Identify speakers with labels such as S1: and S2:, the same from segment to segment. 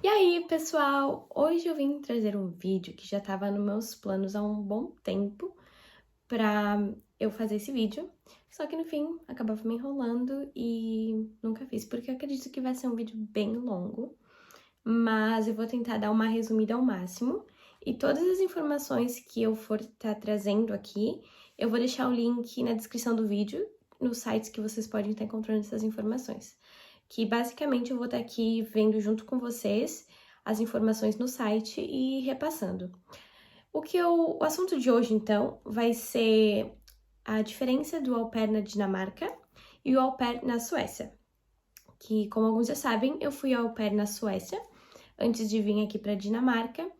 S1: E aí, pessoal? Hoje eu vim trazer um vídeo que já estava nos meus planos há um bom tempo pra eu fazer esse vídeo, só que no fim acabava me enrolando e nunca fiz, porque eu acredito que vai ser um vídeo bem longo, mas eu vou tentar dar uma resumida ao máximo e todas as informações que eu for estar trazendo aqui, eu vou deixar o link na descrição do vídeo, nos sites que vocês podem estar encontrando essas informações. Que basicamente eu vou estar aqui vendo junto com vocês as informações no site e repassando. O assunto de hoje, então, vai ser a diferença do au pair na Dinamarca e o au pair na Suécia. Que, como alguns já sabem, eu fui au pair na Suécia antes de vir aqui para a Dinamarca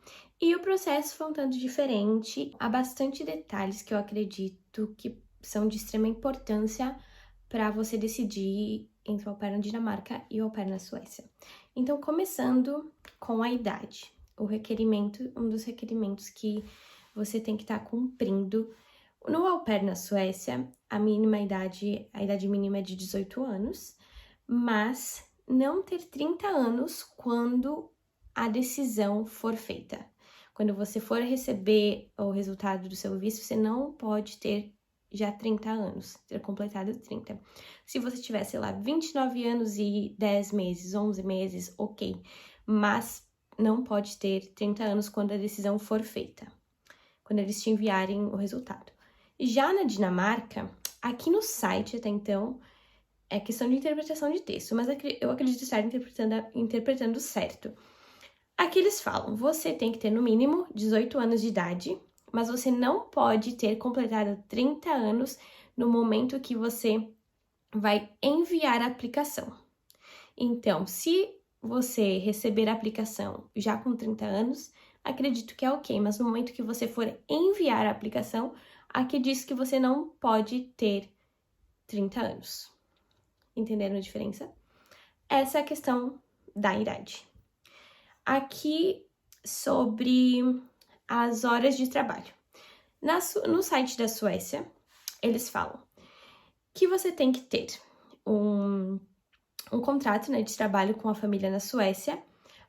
S1: e o processo foi um tanto diferente. Há bastante detalhes que eu acredito que são de extrema importância para você decidir entre o au pair na Dinamarca e o au pair na Suécia. Então, começando com a idade, um dos requerimentos que você tem que estar cumprindo. No au pair na Suécia, a idade mínima é de 18 anos, mas não ter 30 anos quando a decisão for feita. Quando você for receber o resultado do seu visto, você não pode ter já 30 anos, ter completado 30. Se você tiver, sei lá, 29 anos e 10 meses, 11 meses, ok, mas não pode ter 30 anos quando a decisão for feita, quando eles te enviarem o resultado. Já na Dinamarca, aqui no site até então, é questão de interpretação de texto, mas eu acredito estar interpretando certo. Aqui eles falam, você tem que ter no mínimo 18 anos de idade, mas você não pode ter completado 30 anos no momento que você vai enviar a aplicação. Então, se você receber a aplicação já com 30 anos, acredito que é ok, mas no momento que você for enviar a aplicação, aqui diz que você não pode ter 30 anos. Entenderam a diferença? Essa é a questão da idade. Aqui sobre as horas de trabalho. No site da Suécia, eles falam que você tem que ter um contrato, né, de trabalho com a família na Suécia,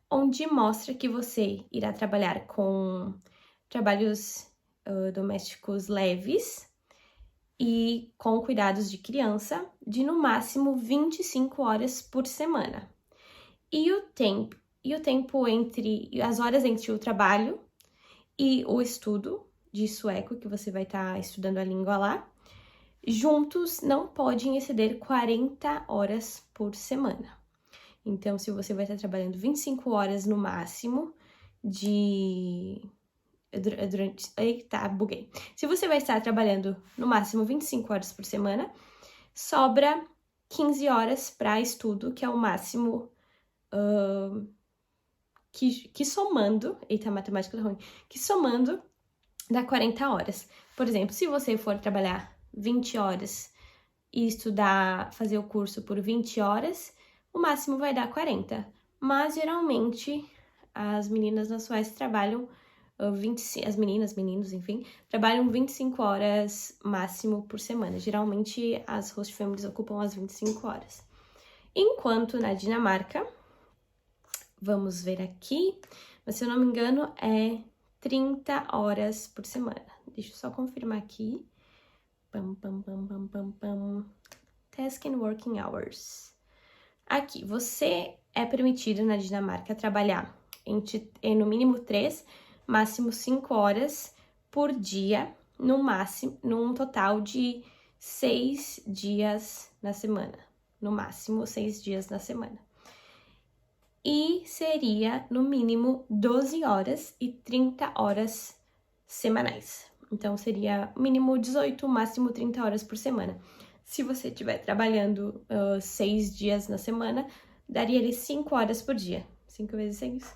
S1: onde mostra que você irá trabalhar com trabalhos domésticos leves e com cuidados de criança, de no máximo 25 horas por semana. E o tempo entre as horas entre o trabalho e o estudo de sueco, que você vai estar estudando a língua lá, juntos não podem exceder 40 horas por semana. Então, se você vai estar trabalhando 25 horas no máximo buguei. Se você vai estar trabalhando no máximo 25 horas por semana, sobra 15 horas para estudo, que é o máximo que somando, eita, a matemática tá ruim, que somando dá 40 horas. Por exemplo, se você for trabalhar 20 horas e fazer o curso por 20 horas, o máximo vai dar 40. Mas, geralmente, as meninas na Suécia trabalham as meninos, enfim, trabalham 25 horas máximo por semana. Geralmente, as host families ocupam as 25 horas. Enquanto na Dinamarca, vamos ver aqui, mas se eu não me engano, é 30 horas por semana. Deixa eu só confirmar aqui. Task and Working Hours. Aqui, você é permitido na Dinamarca trabalhar no mínimo 3, máximo 5 horas por dia, num total de 6 dias na semana. No máximo, 6 dias na semana. E seria, no mínimo, 12 horas e 30 horas semanais. Então, seria mínimo 18, máximo 30 horas por semana. Se você estiver trabalhando 6 dias na semana, daria ali 5 horas por dia. 5 vezes 6,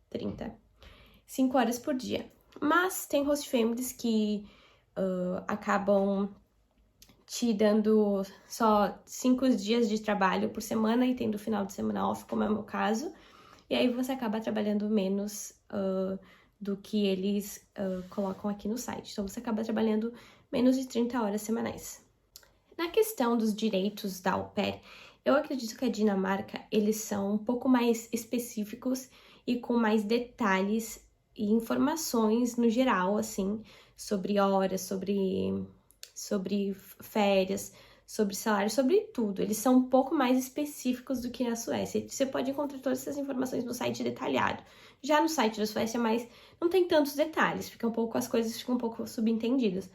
S1: 30. 5 horas por dia. Mas tem host families que acabam te dando só 5 dias de trabalho por semana e tendo o final de semana off, como é o meu caso. E aí você acaba trabalhando menos do que eles colocam aqui no site. Então, você acaba trabalhando menos de 30 horas semanais. Na questão dos direitos da au pair, eu acredito que a Dinamarca, eles são um pouco mais específicos e com mais detalhes e informações no geral, assim, sobre horas, sobre férias, sobre salário, sobre tudo. Eles são um pouco mais específicos do que na Suécia. Você pode encontrar todas essas informações no site detalhado. Já no site da Suécia, mas não tem tantos detalhes, as coisas ficam um pouco subentendidas.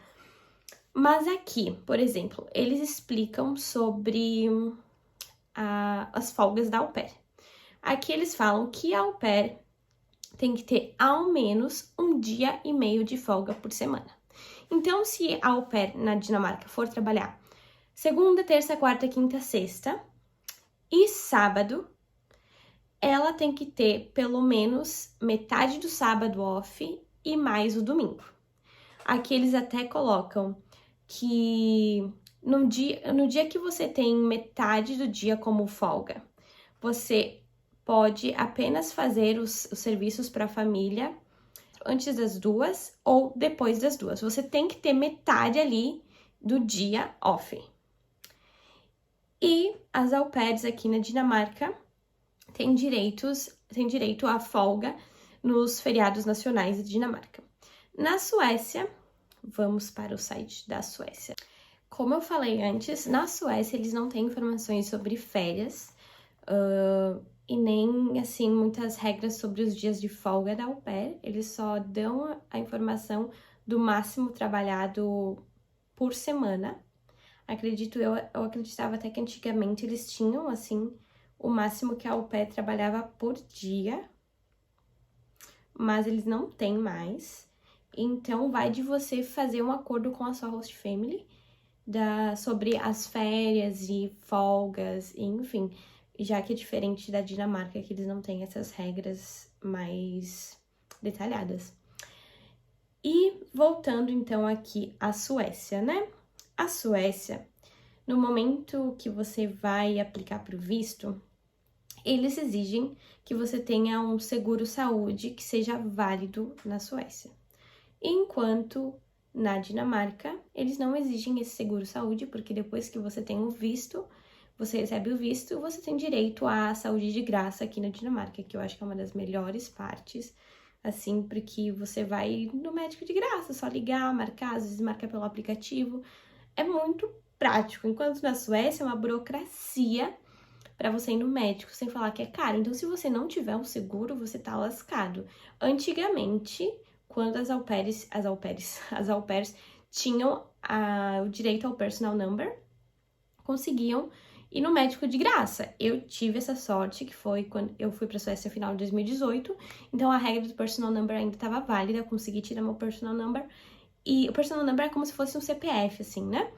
S1: Mas aqui, por exemplo, eles explicam sobre as folgas da au pair. Aqui eles falam que a au pair tem que ter ao menos 1 dia e meio de folga por semana. Então, se a au pair na Dinamarca for trabalhar segunda, terça, quarta, quinta, sexta e sábado, ela tem que ter pelo menos metade do sábado off e mais o domingo. Aqui eles até colocam que no dia que você tem metade do dia como folga, você pode apenas fazer os serviços para a família antes das 2 ou depois das 2. Você tem que ter metade ali do dia off. E as au pairs aqui na Dinamarca têm direito à folga nos feriados nacionais da Dinamarca. Na Suécia, vamos para o site da Suécia. Como eu falei antes, na Suécia eles não têm informações sobre férias e nem, assim, muitas regras sobre os dias de folga da au pair. Eles só dão a informação do máximo trabalhado por semana. Eu acreditava até que antigamente eles tinham, assim, o máximo que a au pair trabalhava por dia, mas eles não têm mais. Então, vai de você fazer um acordo com a sua host family sobre as férias e folgas, enfim, já que é diferente da Dinamarca, que eles não têm essas regras mais detalhadas. E voltando então aqui à Suécia, né? A Suécia, no momento que você vai aplicar para o visto, eles exigem que você tenha um seguro-saúde que seja válido na Suécia. Enquanto na Dinamarca, eles não exigem esse seguro-saúde, porque depois que você tem o visto, você recebe o visto, você tem direito à saúde de graça aqui na Dinamarca, que eu acho que é uma das melhores partes, assim, porque você vai no médico de graça, só ligar, marcar, às vezes marca pelo aplicativo. É muito prático, enquanto na Suécia é uma burocracia para você ir no médico, sem falar que é caro. Então, se você não tiver um seguro, você tá lascado. Antigamente, quando as au pairs tinham o direito ao personal number, conseguiam ir no médico de graça. Eu tive essa sorte, que foi quando eu fui pra Suécia no final de 2018, então a regra do personal number ainda estava válida, eu consegui tirar meu personal number, e o personal number é como se fosse um CPF, assim, né?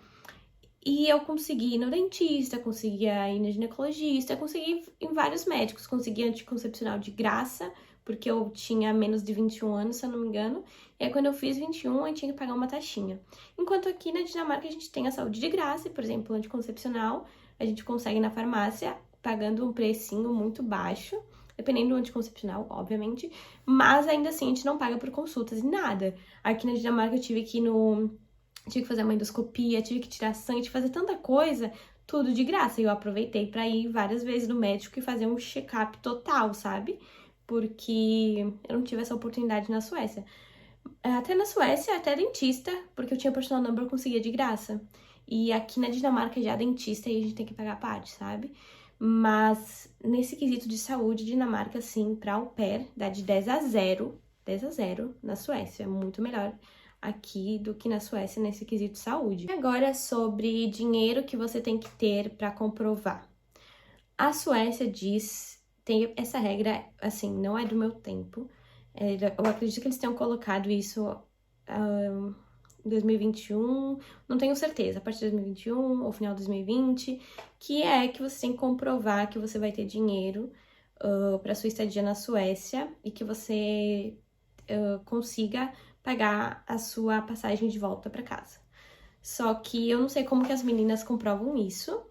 S1: E eu consegui ir no dentista, consegui ir no ginecologista, consegui ir em vários médicos, consegui anticoncepcional de graça, porque eu tinha menos de 21 anos, se eu não me engano. E aí, quando eu fiz 21, eu tinha que pagar uma taxinha. Enquanto aqui na Dinamarca a gente tem a saúde de graça, por exemplo, o anticoncepcional, a gente consegue na farmácia, pagando um precinho muito baixo, dependendo do anticoncepcional, obviamente, mas ainda assim a gente não paga por consultas e nada. Aqui na Dinamarca eu tive que fazer uma endoscopia, tive que tirar sangue, tive que fazer tanta coisa, tudo de graça. E eu aproveitei para ir várias vezes no médico e fazer um check-up total, sabe? Porque eu não tive essa oportunidade na Suécia. Até na Suécia, até dentista, porque eu tinha personal number, eu conseguia de graça. E aqui na Dinamarca já dentista e a gente tem que pagar a parte, sabe? Mas nesse quesito de saúde, Dinamarca, sim, pra au pair, dá de 10 a 0 na Suécia. É muito melhor aqui do que na Suécia nesse quesito saúde. Agora, sobre dinheiro que você tem que ter para comprovar. A Suécia tem essa regra, assim, não é do meu tempo. Eu acredito que eles tenham colocado isso em 2021, não tenho certeza, a partir de 2021 ou final de 2020, que é que você tem que comprovar que você vai ter dinheiro para sua estadia na Suécia e que você consiga pagar a sua passagem de volta para casa. Só que eu não sei como que as meninas comprovam isso,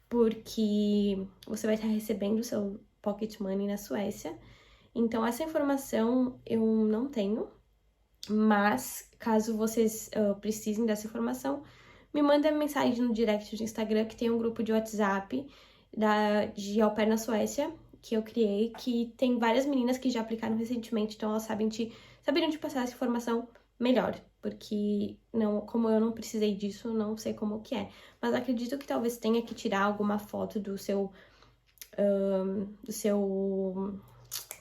S1: porque você vai estar recebendo o seu pocket money na Suécia. Então, essa informação eu não tenho, mas caso vocês precisem dessa informação, me manda mensagem no direct do Instagram, que tem um grupo de WhatsApp de au pair na Suécia, que eu criei, que tem várias meninas que já aplicaram recentemente, então elas saberiam te passar essa informação melhor, porque não, como eu não precisei disso, não sei como que é. Mas acredito que talvez tenha que tirar alguma foto do seu, como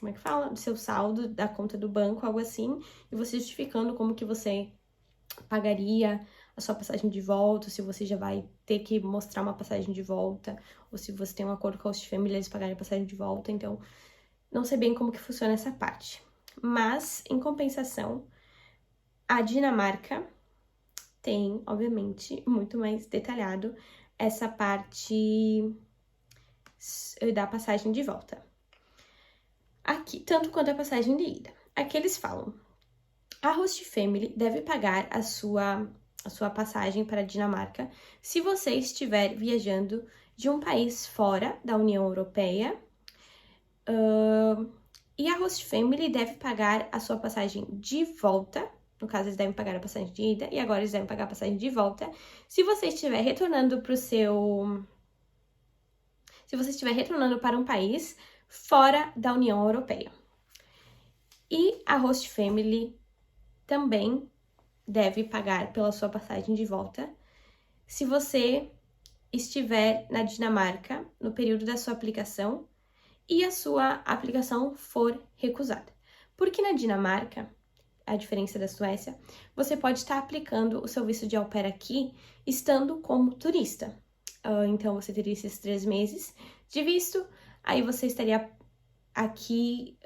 S1: é que fala? Do seu saldo, da conta do banco, algo assim, e você justificando como que você pagaria a sua passagem de volta, se você já vai ter que mostrar uma passagem de volta, ou se você tem um acordo com a host family, eles pagarem a passagem de volta, então não sei bem como que funciona essa parte. Mas, em compensação, a Dinamarca tem, obviamente, muito mais detalhado essa parte da passagem de volta. Aqui, tanto quanto a passagem de ida. Aqui eles falam, a host family deve pagar a sua passagem para a Dinamarca se você estiver viajando de um país fora da União Europeia, e a host family deve pagar a sua passagem de volta. No caso, eles devem pagar a passagem de ida e agora eles devem pagar a passagem de volta se você estiver retornando para um país fora da União Europeia. E a host family também deve pagar pela sua passagem de volta se você estiver na Dinamarca no período da sua aplicação e a sua aplicação for recusada. Porque na Dinamarca, a diferença da Suécia, você pode estar aplicando o seu visto de au pair aqui estando como turista. Então, você teria esses 3 meses de visto, aí você estaria aqui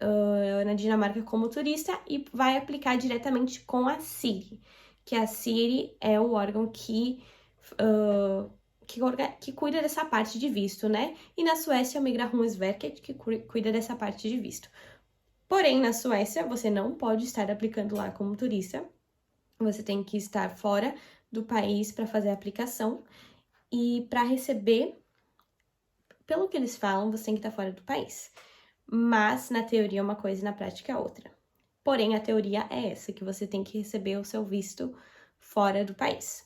S1: na Dinamarca como turista e vai aplicar diretamente com a Siri, que a Siri é o órgão que cuida dessa parte de visto, né? E na Suécia é o Migrationsverket que cuida dessa parte de visto. Porém, na Suécia, você não pode estar aplicando lá como turista, você tem que estar fora do país para fazer a aplicação e para receber, pelo que eles falam, você tem que estar fora do país. Mas na teoria é uma coisa e na prática é outra. Porém, a teoria é essa, que você tem que receber o seu visto fora do país.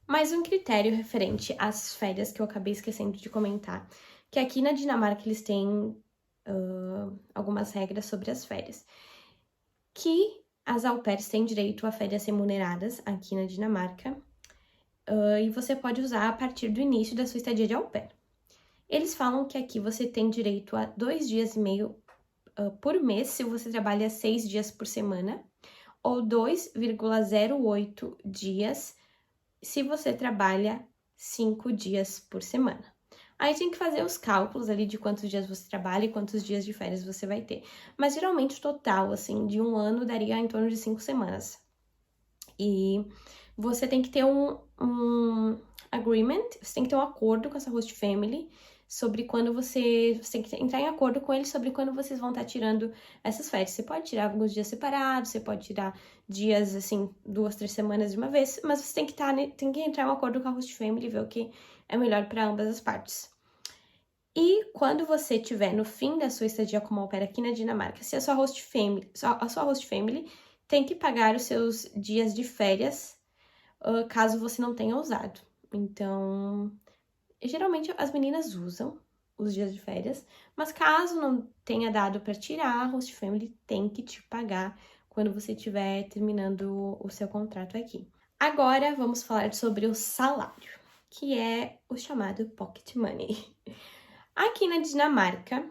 S1: Mais um critério referente às férias que eu acabei esquecendo de comentar, que aqui na Dinamarca eles têm algumas regras sobre as férias. Que as au pairs têm direito a férias remuneradas aqui na Dinamarca e você pode usar a partir do início da sua estadia de au pair. Eles falam que aqui você tem direito a 2,5 dias por mês se você trabalha 6 dias por semana, ou 2,08 dias se você trabalha 5 dias por semana. Aí tem que fazer os cálculos ali de quantos dias você trabalha e quantos dias de férias você vai ter. Mas geralmente o total, assim, de um ano daria em torno de 5 semanas. E você tem que ter um agreement, você tem que ter um acordo com essa host family sobre quando você tem que entrar em acordo com eles sobre quando vocês vão estar tirando essas férias. Você pode tirar alguns dias separados, você pode tirar dias, assim, 2, 3 semanas de uma vez, mas você tem que entrar em um acordo com a host family e ver o que é melhor para ambas as partes. E quando você estiver no fim da sua estadia como au pair aqui na Dinamarca, se a sua host family tem que pagar os seus dias de férias, caso você não tenha usado. Então, geralmente as meninas usam os dias de férias, mas caso não tenha dado para tirar, a host family tem que te pagar quando você estiver terminando o seu contrato aqui. Agora vamos falar sobre o salário, que é o chamado pocket money. Aqui na Dinamarca,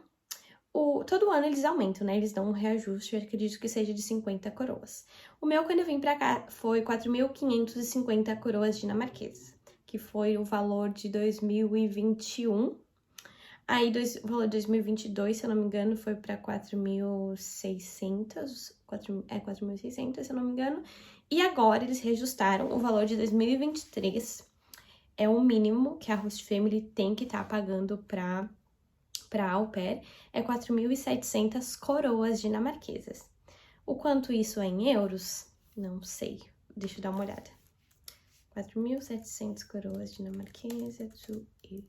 S1: todo ano eles aumentam, né? Eles dão um reajuste, eu acredito que seja de 50 coroas. O meu, quando eu vim pra cá, foi 4.550 coroas dinamarquesas, que foi o valor de 2021. Aí, o valor de 2022, se eu não me engano, foi pra 4.600, 4.600, se eu não me engano. E agora eles reajustaram o valor de 2023, é o mínimo que a host family tem que estar pagando para au pair, é 4.700 coroas dinamarquesas. O quanto isso é em euros? Não sei, deixa eu dar uma olhada. 4.700 coroas dinamarquesas to euro.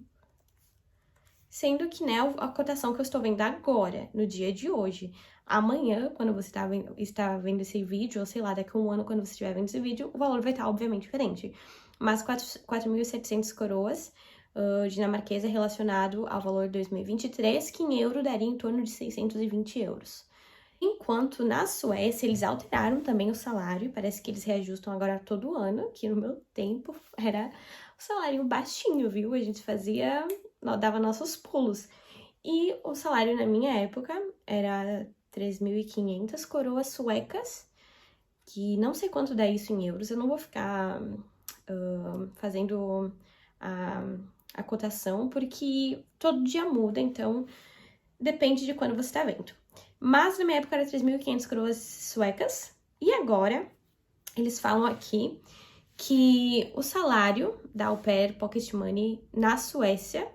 S1: Sendo que, né, a cotação que eu estou vendo agora, no dia de hoje, amanhã, quando você está vendo esse vídeo, ou sei lá, daqui a um ano, quando você estiver vendo esse vídeo, o valor vai estar, obviamente, diferente. Mas 4.700 coroas dinamarquesa relacionado ao valor de 2023, que em euro daria em torno de 620 euros. Enquanto na Suécia eles alteraram também o salário, parece que eles reajustam agora todo ano, que no meu tempo era um salário baixinho, viu? A gente dava nossos pulos. E o salário na minha época era 3.500 coroas suecas, que não sei quanto dá isso em euros, eu não vou ficar fazendo a cotação, porque todo dia muda, então depende de quando você tá vendo. Mas na minha época era 3.500 coroas suecas, e agora eles falam aqui que o salário da Au Pair Pocket Money na Suécia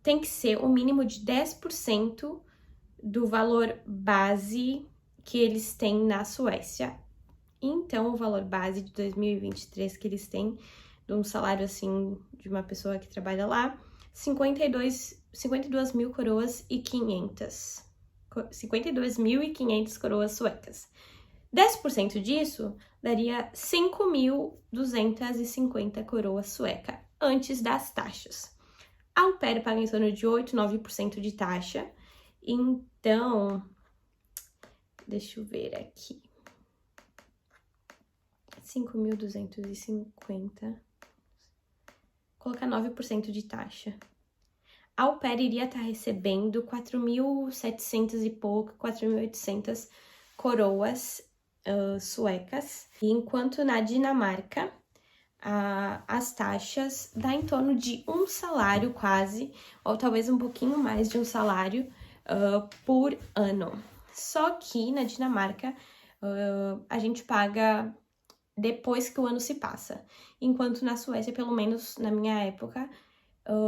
S1: tem que ser o mínimo de 10% do valor base que eles têm na Suécia. Então, o valor base de 2023 que eles têm, de um salário assim, de uma pessoa que trabalha lá, 52 mil coroas e 500. 52.500 coroas suecas. 10% disso daria 5.250 coroas sueca, antes das taxas. A Au Pair paga em torno de 8, 9% de taxa. Então, deixa eu ver aqui. 5.250. Colocar 9% de taxa. A Au Pair iria estar recebendo 4.700 e pouco, 4.800 coroas suecas. Enquanto na Dinamarca, as taxas dá em torno de um salário quase, ou talvez um pouquinho mais de um salário por ano. Só que na Dinamarca, a gente paga depois que o ano se passa. Enquanto na Suécia, pelo menos na minha época,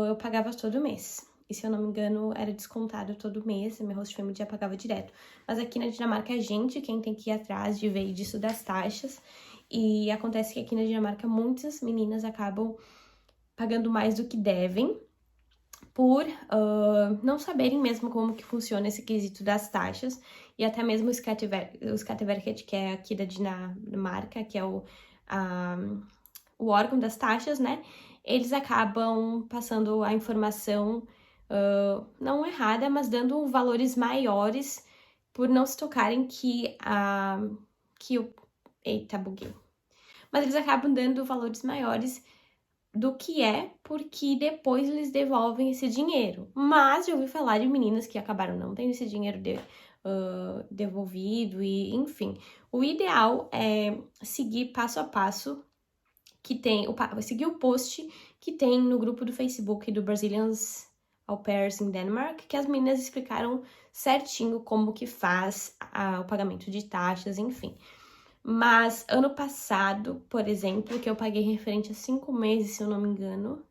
S1: eu pagava todo mês. E se eu não me engano, era descontado todo mês, a minha host family já pagava direto. Mas aqui na Dinamarca é a gente quem tem que ir atrás de ver disso das taxas. E acontece que aqui na Dinamarca muitas meninas acabam pagando mais do que devem por não saberem mesmo como que funciona esse quesito das taxas. E até mesmo o Skatteverket, que é aqui da Dinamarca, que é o órgão das taxas, né? Eles acabam passando a informação não errada, mas dando valores maiores por não se tocarem Eita, buguei. Mas eles acabam dando valores maiores do que porque depois eles devolvem esse dinheiro. Mas já ouvi falar de meninas que acabaram não tendo esse dinheiro devolvido e, enfim. O ideal é seguir passo a passo seguir o post que tem no grupo do Facebook do Brazilians Au Pairs in Denmark, que as meninas explicaram certinho como que faz o pagamento de taxas, enfim. Mas ano passado, por exemplo, que eu paguei referente a 5 meses, se eu não me engano,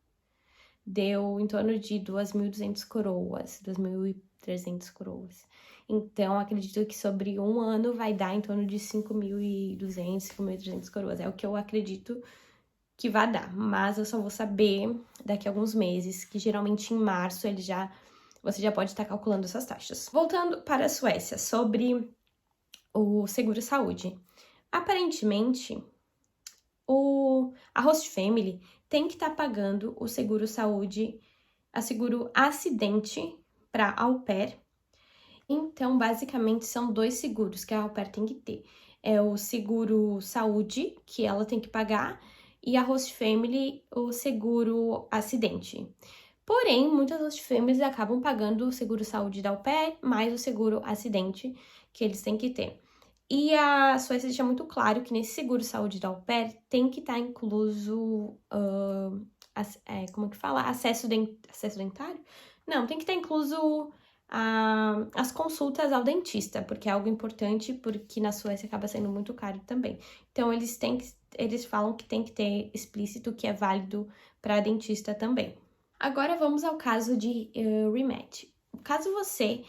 S1: deu em torno de 2.200 coroas, 2.300 coroas. Então, acredito que sobre um ano vai dar em torno de 5.200, 5.300 coroas. É o que eu acredito que vai dar, mas eu só vou saber daqui a alguns meses, que geralmente em março você já pode estar calculando essas taxas. Voltando para a Suécia, sobre o seguro-saúde. Aparentemente, a host family tem que estar pagando o seguro-saúde, a seguro-acidente para a Au Pair. Então, basicamente, são 2 seguros que a Au Pair tem que ter. É o seguro-saúde, que ela tem que pagar, e a host family, o seguro acidente. Porém, muitas host families acabam pagando o seguro saúde da Au Pair, mais o seguro acidente que eles têm que ter. E a Suécia deixa muito claro que nesse seguro saúde da Au Pair tem que estar incluso, como que fala? Acesso dentário? Não, tem que estar incluso as consultas ao dentista, porque é algo importante, porque na Suécia acaba sendo muito caro também. Então, eles falam que tem que ter explícito que é válido para dentista também. Agora vamos ao caso de rematch. Caso você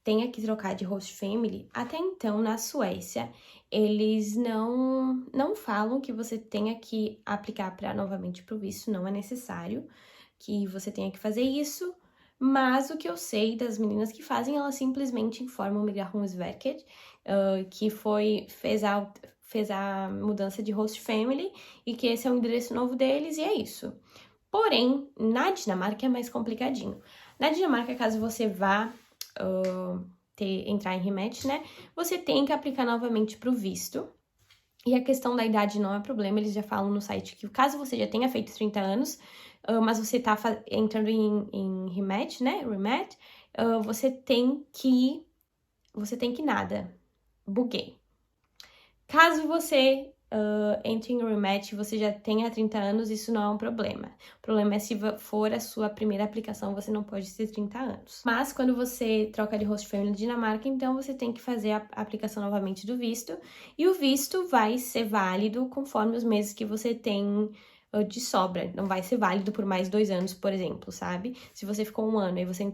S1: tenha que trocar de host family, até então na Suécia eles não falam que você tenha que aplicar novamente para o visto, não é necessário que você tenha que fazer isso. Mas o que eu sei das meninas que fazem, elas simplesmente informam o Migrationsverket, que fez a mudança de host family e que esse é o endereço novo deles e é isso. Porém, na Dinamarca é mais complicadinho. Na Dinamarca, caso você vá entrar em rematch, né, você tem que aplicar novamente para o visto. E a questão da idade não é problema, eles já falam no site que caso você já tenha feito 30 anos, mas você tá entrando em rematch, né, você tem que nada, buguei. Caso você entre em rematch e você já tenha 30 anos, isso não é um problema. O problema é se for a sua primeira aplicação, você não pode ter 30 anos. Mas quando você troca de host family na Dinamarca, então você tem que fazer a aplicação novamente do visto. E o visto vai ser válido conforme os meses que você tem de sobra. Não vai ser válido por mais 2 anos, por exemplo, sabe? Se você ficou 1 ano e você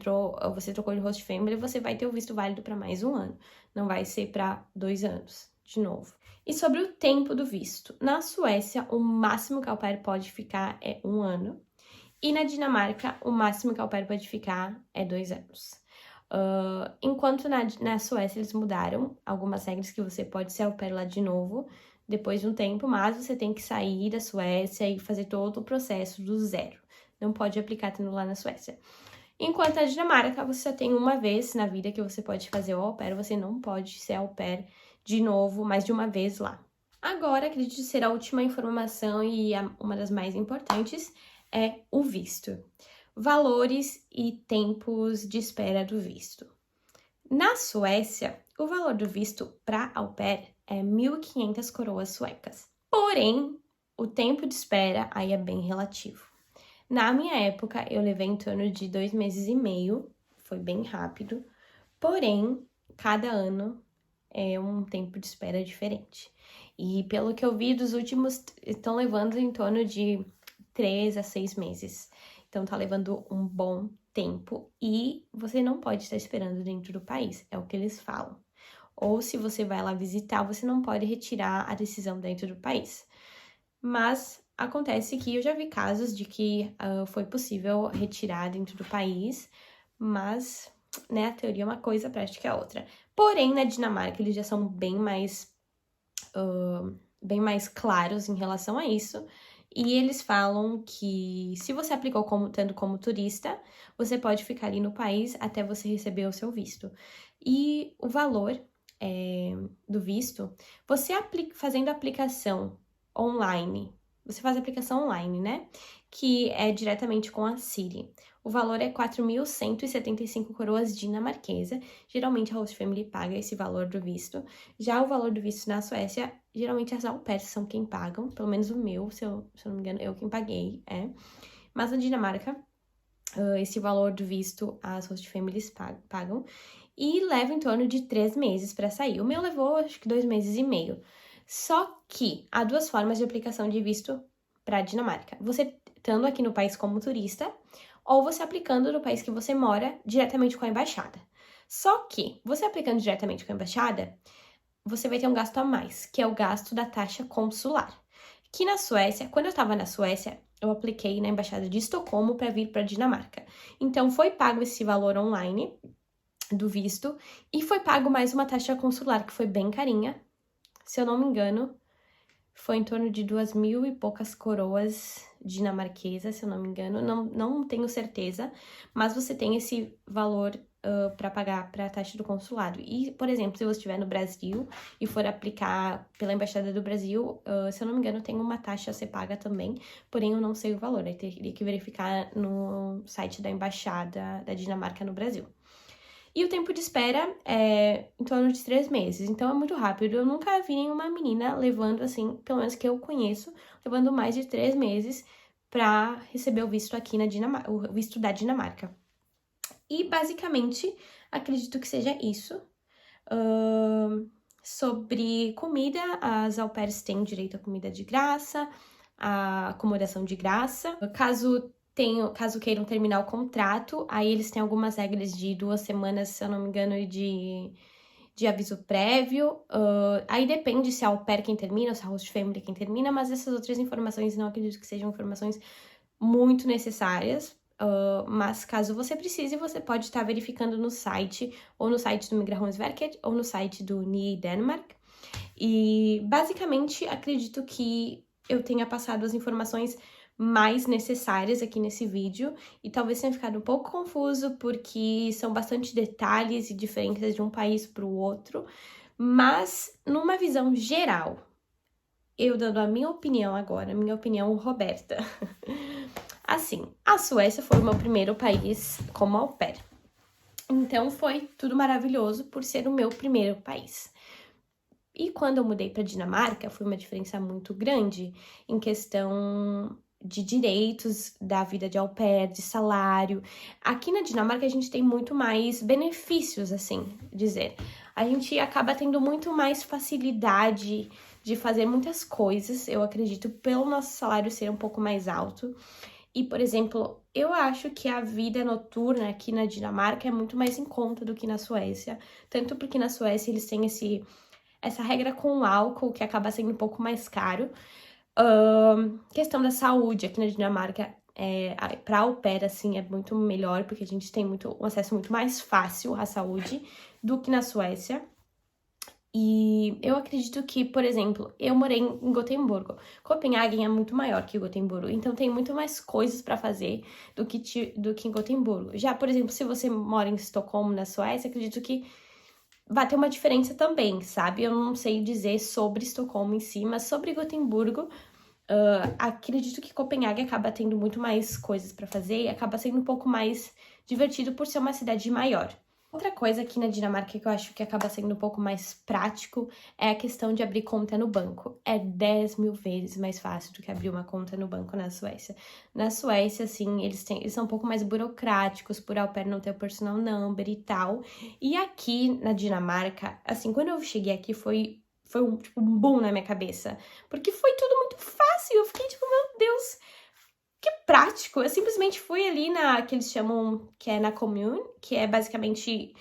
S1: trocou de host family, você vai ter o visto válido para mais 1 ano. Não vai ser para 2 anos, de novo. E sobre o tempo do visto. Na Suécia, o máximo que a au pair pode ficar é 1 ano. E na Dinamarca, o máximo que a au pair pode ficar é 2 anos. Enquanto na Suécia eles mudaram algumas regras que você pode ser au pair lá de novo depois de um tempo, mas você tem que sair da Suécia e fazer todo o processo do zero. Não pode aplicar tendo lá na Suécia. Enquanto na Dinamarca, você só tem uma vez na vida que você pode fazer o au pair, você não pode ser au pair de novo, mais de uma vez lá. Agora, acredito ser a última informação e uma das mais importantes é o visto. Valores e tempos de espera do visto. Na Suécia, o valor do visto para au pair é 1.500 coroas suecas. Porém, o tempo de espera aí é bem relativo. Na minha época, eu levei em torno de 2 meses e meio, foi bem rápido. Porém, cada ano é um tempo de espera diferente. E pelo que eu vi, dos últimos estão levando em torno de 3 a 6 meses. Então tá levando um bom tempo e você não pode estar esperando dentro do país, é o que eles falam. Ou se você vai lá visitar, você não pode retirar a decisão dentro do país. Mas acontece que eu já vi casos de que foi possível retirar dentro do país, mas, né, a teoria é uma coisa, a prática é outra. Porém, na Dinamarca, eles já são bem mais claros em relação a isso. E eles falam que se você aplicou estando como turista, você pode ficar ali no país até você receber o seu visto. E o valor do visto, você fazendo a aplicação online, você faz a aplicação online, né? Que é diretamente com a Siri. O valor é 4.175 coroas dinamarquesa. Geralmente a host family paga esse valor do visto. Já o valor do visto na Suécia, geralmente as au pairs são quem pagam. Pelo menos o meu, se eu não me engano, eu quem paguei, Mas na Dinamarca, esse valor do visto as host families pagam. E leva em torno de 3 meses para sair. O meu levou, acho que 2 meses e meio. Só que há 2 formas de aplicação de visto para a Dinamarca. Você estando aqui no país como turista, ou você aplicando no país que você mora diretamente com a embaixada. Só que, você aplicando diretamente com a embaixada, você vai ter um gasto a mais, que é o gasto da taxa consular. Que na Suécia, quando eu estava na Suécia, eu apliquei na embaixada de Estocolmo para vir para a Dinamarca. Então, foi pago esse valor online do visto e foi pago mais uma taxa consular, que foi bem carinha. Se eu não me engano, foi em torno de 2.000 e poucas coroas dinamarquesas, se eu não me engano. Não tenho certeza, mas você tem esse valor para pagar para a taxa do consulado. E, por exemplo, se você estiver no Brasil e for aplicar pela Embaixada do Brasil, se eu não me engano, tem uma taxa a ser paga também, porém eu não sei o valor. Eu teria que verificar no site da Embaixada da Dinamarca no Brasil. E o tempo de espera é em torno de 3 meses, então é muito rápido. Eu nunca vi nenhuma menina levando, assim, pelo menos que eu conheço, levando mais de 3 meses para receber o visto aqui na Dinamarca, o visto da Dinamarca. E, basicamente, acredito que seja isso. Sobre comida, as au pairs têm direito a comida de graça, a acomodação de graça. Caso queiram terminar o contrato, aí eles têm algumas regras de 2 semanas, se eu não me engano, de aviso prévio. Aí depende se é au pair quem termina, ou se é host family quem termina, mas essas outras informações não acredito que sejam informações muito necessárias. Mas caso você precise, você pode estar verificando no site, ou no site do Migrationsverket, ou no site do NIE Denmark. E basicamente acredito que eu tenha passado as informações mais necessárias aqui nesse vídeo e talvez tenha ficado um pouco confuso porque são bastante detalhes e diferenças de um país para o outro, mas numa visão geral, eu dando a minha opinião agora, minha opinião Roberta. Assim, a Suécia foi o meu primeiro país como au pair. Então foi tudo maravilhoso por ser o meu primeiro país. E quando eu mudei para Dinamarca, foi uma diferença muito grande em questão de direitos da vida de au pair, de salário. Aqui na Dinamarca a gente tem muito mais benefícios, assim dizer. A gente acaba tendo muito mais facilidade de fazer muitas coisas, eu acredito, pelo nosso salário ser um pouco mais alto. E, por exemplo, eu acho que a vida noturna aqui na Dinamarca é muito mais em conta do que na Suécia. Tanto porque na Suécia eles têm essa regra com o álcool, que acaba sendo um pouco mais caro. Questão da saúde aqui na Dinamarca, para au pair, assim, é muito melhor, porque a gente tem um acesso muito mais fácil à saúde do que na Suécia. E eu acredito que, por exemplo, eu morei em Gotemburgo. Copenhague é muito maior que Gotemburgo, então tem muito mais coisas para fazer do que em Gotemburgo. Já, por exemplo, se você mora em Estocolmo, na Suécia, acredito que vai ter uma diferença também, sabe? Eu não sei dizer sobre Estocolmo em si, mas sobre Gotemburgo, acredito que Copenhague acaba tendo muito mais coisas para fazer e acaba sendo um pouco mais divertido por ser uma cidade maior. Outra coisa aqui na Dinamarca que eu acho que acaba sendo um pouco mais prático é a questão de abrir conta no banco. É 10 mil vezes mais fácil do que abrir uma conta no banco na Suécia. Na Suécia, assim, eles são um pouco mais burocráticos por au pair não ter o personal number e tal. E aqui na Dinamarca, assim, quando eu cheguei aqui foi um boom na minha cabeça. Porque foi tudo muito fácil. Eu fiquei tipo, meu Deus, que prático. Eu simplesmente fui ali que eles chamam, que é na commune, que é basicamente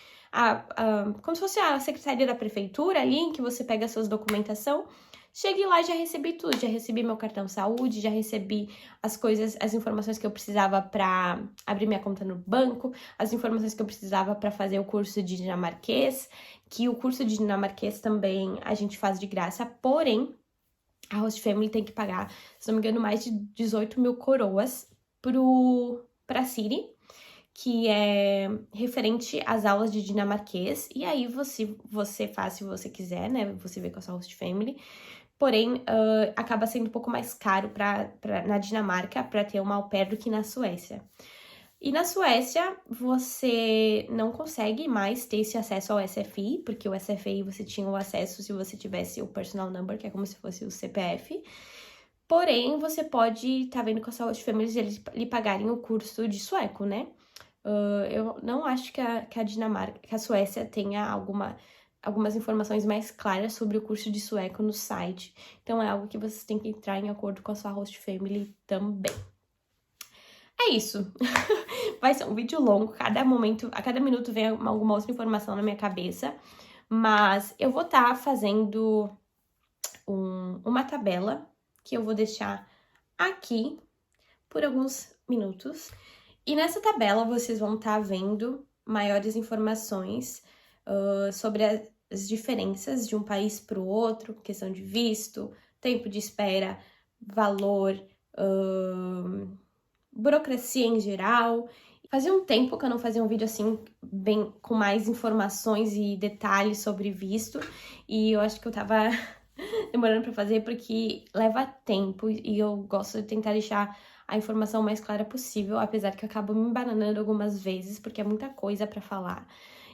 S1: como se fosse a secretaria da prefeitura ali, em que você pega a sua documentação. Cheguei lá e já recebi tudo, já recebi meu cartão saúde, já recebi as informações que eu precisava para abrir minha conta no banco, as informações que eu precisava para fazer o curso de dinamarquês, que o curso de dinamarquês também a gente faz de graça, porém, a Host Family tem que pagar, se não me engano, mais de 18 mil coroas pra Siri, que é referente às aulas de dinamarquês. E aí você faz se você quiser, né? Você vê com a sua Host Family. Porém, acaba sendo um pouco mais caro na Dinamarca para ter uma au pair do que na Suécia. E na Suécia, você não consegue mais ter esse acesso ao SFI, porque o SFI você tinha o acesso se você tivesse o personal number, que é como se fosse o CPF. Porém, você pode estar vendo com a sua host family eles lhe pagarem o curso de sueco, né? Eu não acho que a Dinamarca, que a Suécia tenha algumas informações mais claras sobre o curso de sueco no site. Então, é algo que vocês têm que entrar em acordo com a sua host family também. É isso. Vai ser um vídeo longo, a cada minuto vem alguma outra informação na minha cabeça, mas eu vou estar fazendo uma tabela que eu vou deixar aqui por alguns minutos. E nessa tabela vocês vão estar vendo maiores informações sobre as diferenças de um país para o outro, questão de visto, tempo de espera, valor, burocracia em geral. Fazia um tempo que eu não fazia um vídeo assim, bem com mais informações e detalhes sobre visto, e eu acho que eu tava demorando pra fazer porque leva tempo e eu gosto de tentar deixar a informação mais clara possível, apesar que eu acabo me embananando algumas vezes, porque é muita coisa pra falar.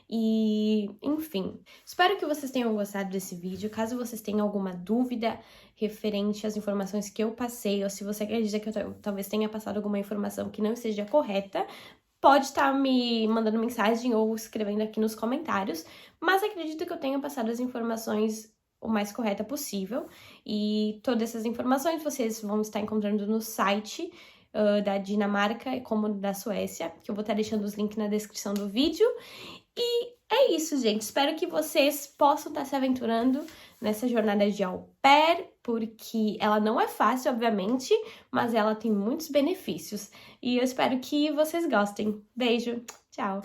S1: E, enfim, espero que vocês tenham gostado desse vídeo. Caso vocês tenham alguma dúvida referente às informações que eu passei, ou se você acredita que eu talvez tenha passado alguma informação que não esteja correta, pode estar me mandando mensagem ou escrevendo aqui nos comentários, mas acredito que eu tenha passado as informações o mais correta possível. E todas essas informações vocês vão estar encontrando no site da Dinamarca, como da Suécia, que eu vou estar deixando os links na descrição do vídeo. E é isso, gente. Espero que vocês possam estar se aventurando nessa jornada de au pair, porque ela não é fácil, obviamente, mas ela tem muitos benefícios. E eu espero que vocês gostem. Beijo, tchau!